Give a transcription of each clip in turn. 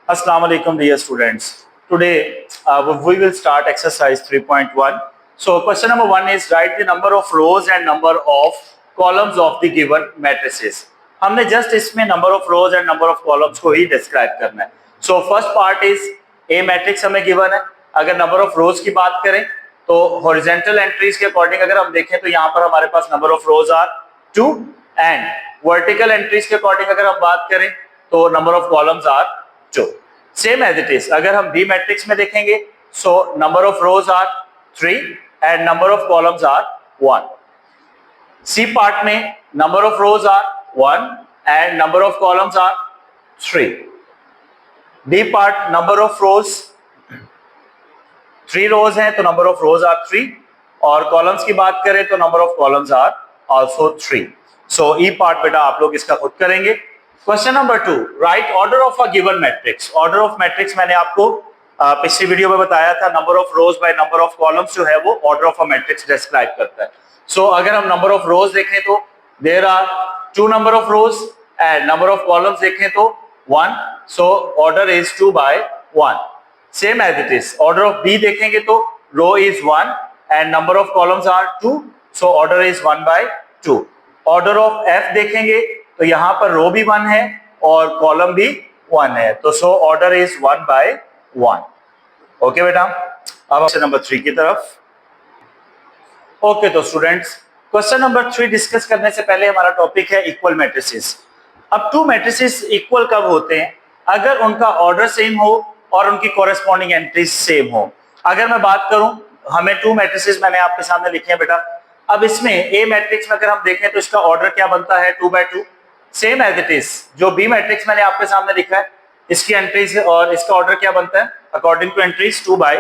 Assalamu alaikum dear students. Today we will start exercise 3.1. So question number 1 is write the number of rows and number of columns of the given matrices. हमने just इसमें number of rows and number of columns को ही describe करना है. So first part is A matrix हमें given है. अगर number of rows की बात करें तो horizontal entries के according अगर हम देखें तो यहाँ पर हमारे पास number of rows are 2 and vertical entries के according अगर हम बात करें तो number of columns are 2. Same as it is. अगर हम B matrix में देखेंगे so number of rows are 3 and number of columns are 1. C part में number of rows are 1 and number of columns are 3. D part number of rows 3 rows हैं तो number of rows are 3 और columns की बात करें तो number of columns are also 3. So E part बेटा आप लोग इसका खुद करेंगे. Question number 2 right order of a given matrix. Order of matrix मैंने आपको पिछली वीडियो में बताया था. Number of rose by number of columns जो है वो order of a matrix describe करता है. सो अगर हम नंबर ऑफ रोज देखें तो there are 2 number of rows and number of columns देखें तो 1. So order is 2 by 1. Same as it is. Order of B देखेंगे तो row is 1 and number of columns are 2. So order is 1 by 2. Order of F देखेंगे तो यहां पर रो भी 1 है और कॉलम भी 1 है तो सो ऑर्डर इज 1 by 1. ओके बेटा. अब क्वेश्चन नंबर 3 की तरफ. ओके तो स्टूडेंट्स क्वेश्चन नंबर 3 डिस्कस करने से पहले हमारा टॉपिक है इक्वल मैट्रिसेस. अब 2 मैट्रिसेस इक्वल कब होते हैं? अगर उनका ऑर्डर सेम हो और उनकी कॉरेस्पॉन्डिंग एंट्रीज सेम हो. अगर मैं बात करूं हमें 2 मैट्रिसेस मैंने आपके सामने लिखे हैं बेटा. अब इसमें ए मैट्रिक्स में अगर हम देखें तो इसका ऑर्डर क्या बनता है 2 by 2. Same as it is. जो बी मैट्रिक्स मैंने आपके सामने लिखा है इसकी एंट्रीज और इसका ऑर्डर क्या बनता है अकॉर्डिंग टू एंट्रीज 2 by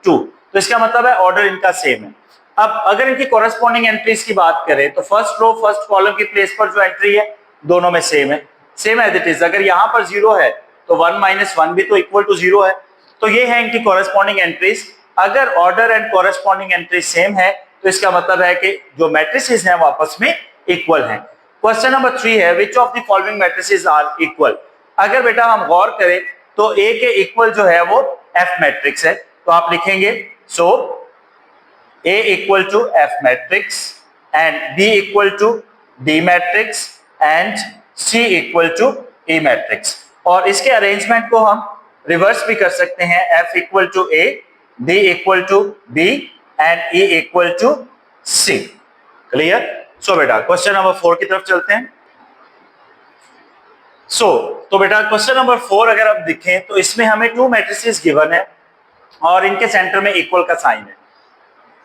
2. तो इसका मतलब है ऑर्डर इनका सेम है. अब अगर इनकी कॉरेस्पॉन्डिंग एंट्रीज की बात करें तो फर्स्ट रो फर्स्ट कॉलम की प्लेस पर जो एंट्री है दोनों में सेम है. Same as it is. अगर यहाँ पर 0 है तो 1 - 1 भी तो इक्वल टू 0 है. तो ये है इनकी कॉरेस्पॉन्डिंग एंट्रीज. अगर order and corresponding entries same है तो इसका मतलब है कि जो मैट्रिसेस हैं वो आपस में इक्वल हैं. क्वेश्चन नंबर 3 है which of the following matrices are equal. अगर बेटा हम गौर करें तो ए के इक्वल जो है वो एफ मैट्रिक्स है तो आप लिखेंगे so A equal to F matrix and B equal to D matrix and C equal to E matrix. और इसके अरेंजमेंट को हम रिवर्स भी कर सकते हैं. F equal to A, D equal to B and E equal to C. Clear. So बेटा question number 4 की तरफ चलते हैं. तो बेटा क्वेश्चन नंबर 4 अगर आप देखें तो इसमें हमें 2 मैट्रिसेस गिवन है और इनके सेंटर में इक्वल का साइन है.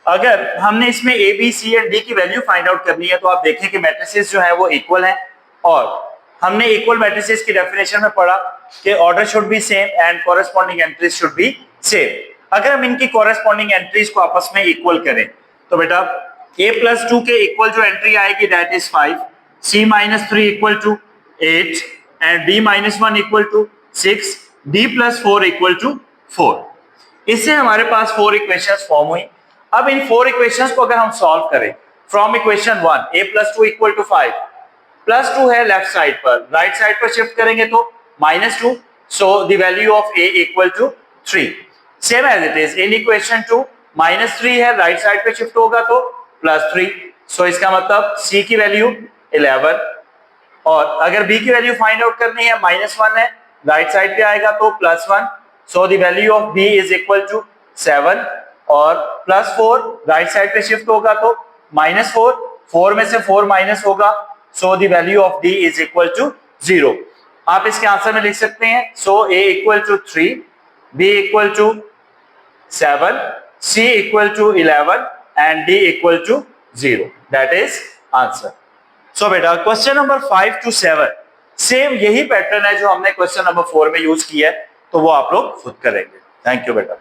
अगर हमने इसमें A B C and D की वैल्यू फाइंड आउट करनी है तो आप देखें कि मैट्रिसेस जो है वो इक्वल हैं और हमने इक्वल मैट्रिसेस की डेफिनेशन में पढ़ा कि order should be same and corresponding entries should be same. अगर हम इनकी कॉरेस्पॉन्डिंग एंट्रीज को आपस में इक्वल करें तो बेटा a+2 के इक्वल जो एंट्री आएगी that is 5, c-3 equal to 8 and d-1 equal to 6, d+4 equal to 4. इससे हमारे पास 4 इक्वेशंस फॉर्म हुई. अब इन 4 इक्वेशंस को अगर हम सॉल्व करें from equation 1 a+2 equal to 5, +2 है लेफ्ट साइड पर, राइट साइड पर शिफ्ट करेंगे तो -2. So the value of a equal to 3. Same as it is. In equation 2 -3 है, राइट साइड पे शिफ्ट होगा तो +3. सो इसका मतलब c की वैल्यू 11 और अगर b की वैल्यू फाइंड आउट करनी है -1 है, राइट साइड पे आएगा तो +1. So the value of b is equal to 7 और +4 राइट साइड पे शिफ्ट होगा तो -4, 4 में से 4 माइनस होगा so the value of d is equal to 0. आप इसके आंसर में लिख सकते हैं so a equal to 3, b equal to 7, c equal to 11 and d equal to 0. That is answer. So बेटा क्वेश्चन नंबर 5 to 7 सेम यही pattern है जो हमने क्वेश्चन नंबर 4 में यूज किया है तो वो आप लोग खुद करेंगे. थैंक यू बेटा.